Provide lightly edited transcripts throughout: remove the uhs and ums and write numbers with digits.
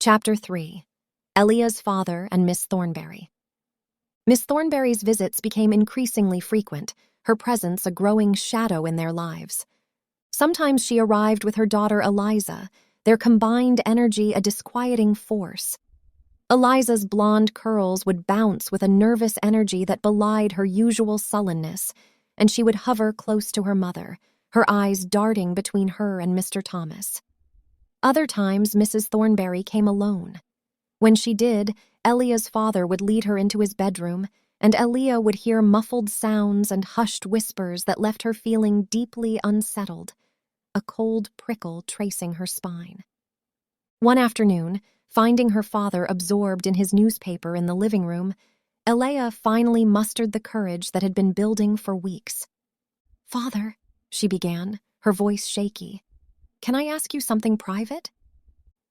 Chapter 3. Ellea's Father and Miss Thornberry. Miss Thornberry's visits became increasingly frequent, her presence a growing shadow in their lives. Sometimes she arrived with her daughter Eliza, their combined energy a disquieting force. Eliza's blonde curls would bounce with a nervous energy that belied her usual sullenness, and she would hover close to her mother, her eyes darting between her and Mr. Thomas. Other times, Mrs. Thornberry came alone. When she did, Ellea's father would lead her into his bedroom, and Ellea would hear muffled sounds and hushed whispers that left her feeling deeply unsettled, a cold prickle tracing her spine. One afternoon, finding her father absorbed in his newspaper in the living room, Ellea finally mustered the courage that had been building for weeks. "Father," she began, her voice shaky, "can I ask you something private?"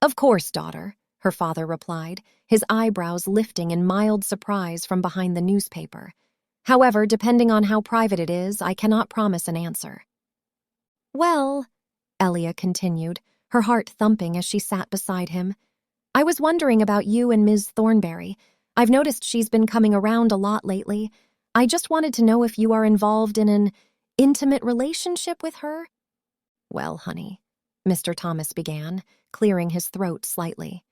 "Of course, daughter," her father replied, his eyebrows lifting in mild surprise from behind the newspaper. "However, depending on how private it is, I cannot promise an answer." "Well," Ellea continued, her heart thumping as she sat beside him, "I was wondering about you and Ms. Thornberry. I've noticed she's been coming around a lot lately. I just wanted to know if you are involved in an intimate relationship with her?" "Well, honey," Mr. Thomas began, clearing his throat slightly,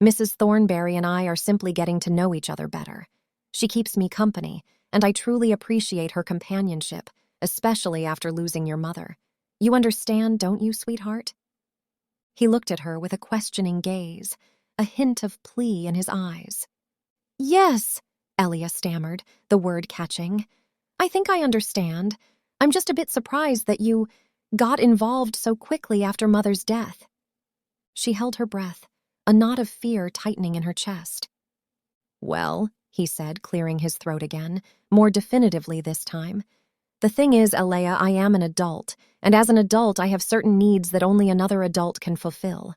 "Mrs. Thornberry and I are simply getting to know each other better. She keeps me company, and I truly appreciate her companionship, especially after losing your mother. You understand, don't you, sweetheart?" He looked at her with a questioning gaze, a hint of plea in his eyes. "Yes," Ellea stammered, the word catching. "I think I understand. I'm just a bit surprised that you got involved so quickly after Mother's death." She held her breath, a knot of fear tightening in her chest. "Well," he said, clearing his throat again, more definitively this time, "the thing is, Ellea, I am an adult, and as an adult I have certain needs that only another adult can fulfill."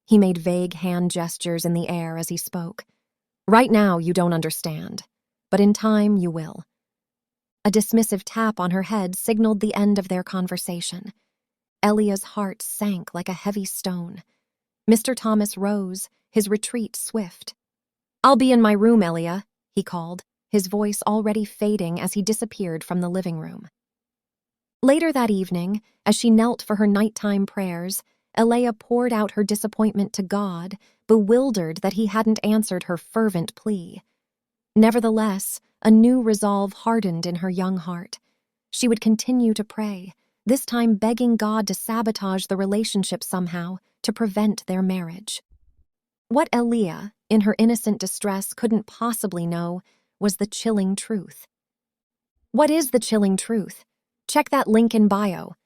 He made vague hand gestures in the air as he spoke. "Right now you don't understand, but in time you will." A dismissive tap on her head signaled the end of their conversation. Ellea's heart sank like a heavy stone. Mr. Thomas rose, his retreat swift. "I'll be in my room, Ellea," he called, his voice already fading as he disappeared from the living room. Later that evening, as she knelt for her nighttime prayers, Ellea poured out her disappointment to God, bewildered that he hadn't answered her fervent plea. Nevertheless, a new resolve hardened in her young heart. She would continue to pray, this time begging God to sabotage the relationship somehow, to prevent their marriage. What Ellea, in her innocent distress, couldn't possibly know was the chilling truth. What is the chilling truth? Check that link in bio.